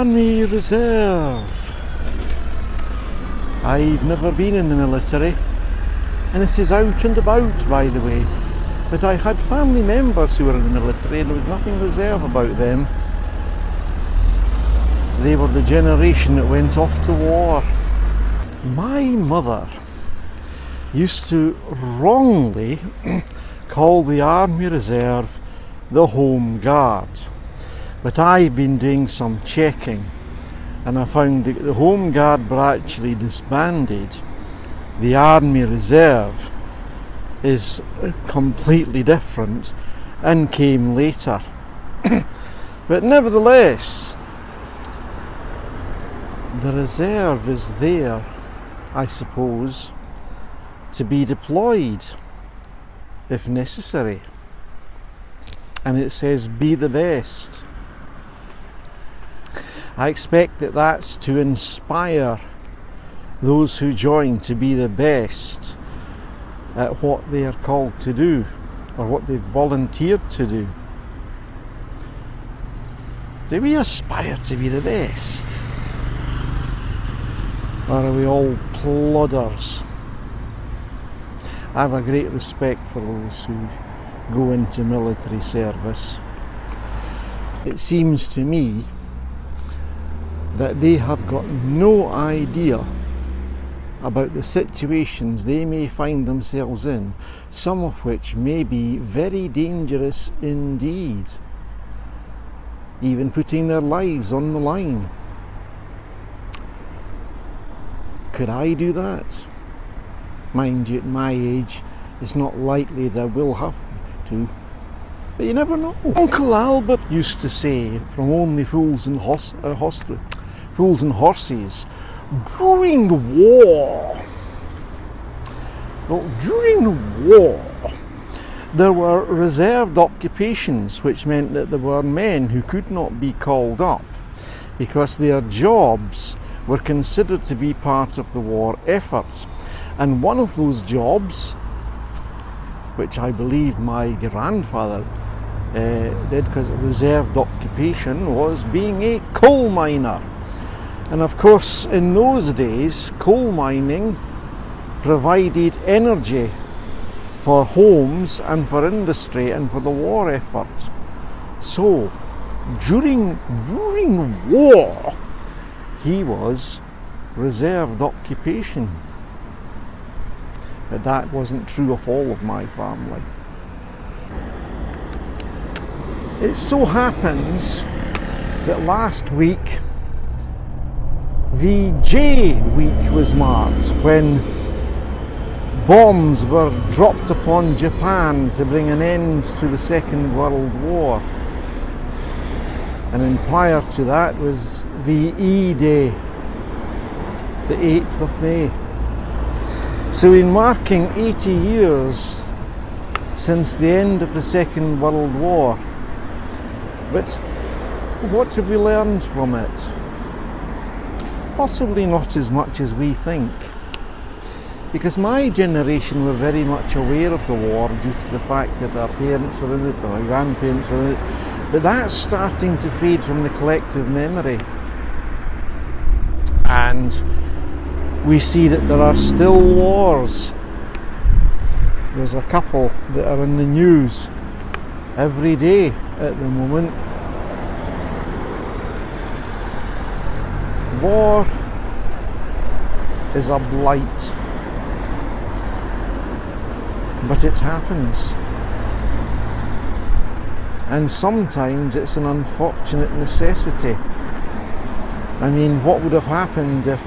Army Reserve. I've never been in the military, and this is out and about, by the way, but I had family members who were in the military and there was nothing reserve about them. They were the generation that went off to war. My mother used to wrongly call the Army Reserve the Home Guard, but I've been doing some checking and I found that the Home Guard were actually disbanded. The Army Reserve is completely different and came later. But nevertheless, the reserve is there, I suppose, to be deployed if necessary. And it says be the best. I expect that that's to inspire those who join to be the best at what they are called to do, or what they've volunteered to do. Do we aspire to be the best? Or are we all plodders? I have a great respect for those who go into military service. It seems to me that they have got no idea about the situations they may find themselves in, some of which may be very dangerous indeed, even putting their lives on the line. Could I do that? Mind you, at my age, it's not likely that I will have to, but you never know. Uncle Albert used to say, from Only Fools and Fools and Horses, during the war, there were reserved occupations, which meant that there were men who could not be called up because their jobs were considered to be part of the war effort. And one of those jobs, which I believe my grandfather did because it was a reserved occupation, was being a coal miner. And of course, in those days, coal mining provided energy for homes and for industry and for the war effort. So, during war, he was reserved occupation. But that wasn't true of all of my family. It so happens that last week VJ Week was marked, when bombs were dropped upon Japan to bring an end to the Second World War. And then prior to that was VE Day, the 8th of May. So in marking 80 years since the end of the Second World War, but what have we learned from it? Possibly not as much as we think, because my generation were very much aware of the war due to the fact that our parents were in it, or our grandparents were in it, but that's starting to fade from the collective memory. And we see that there are still wars. There's a couple that are in the news every day at the moment. War is a blight, but it happens. And sometimes it's an unfortunate necessity. I mean, what would have happened if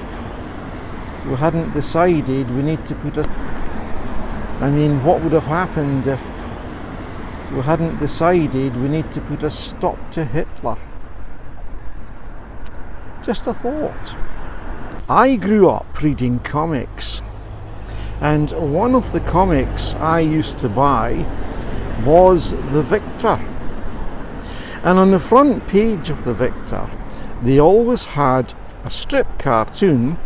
we hadn't decided we need to put a... what would have happened if we hadn't decided we need to put a stop to Hitler? Just a thought. I grew up reading comics, and one of the comics I used to buy was The Victor. And on the front page of The Victor, they always had a strip cartoon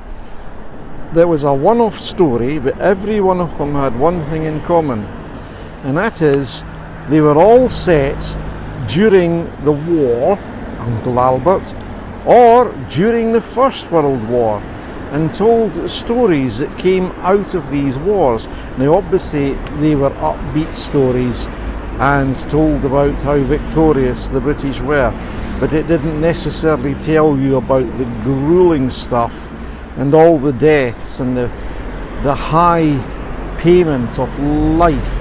that was a one-off story, but every one of them had one thing in common, and that is they were all set during the war, Uncle Albert, or during the First World War, and told stories that came out of these wars. Now obviously they were upbeat stories and told about how victorious the British were, but it didn't necessarily tell you about the grueling stuff and all the deaths and the high payment of life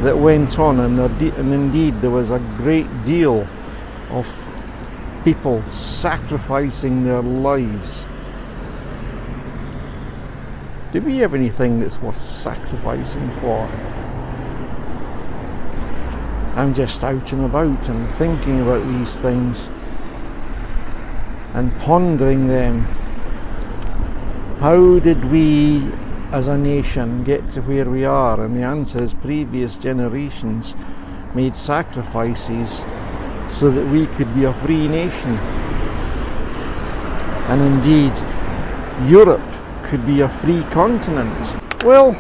that went on, and indeed there was a great deal of people sacrificing their lives. Do we have anything that's worth sacrificing for? I'm just out and about and thinking about these things and pondering them. How did we as a nation get to where we are? And the answer is previous generations made sacrifices so that we could be a free nation. And indeed, Europe could be a free continent. Well,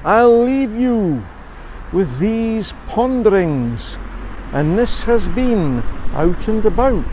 I'll leave you with these ponderings, and this has been Out and About.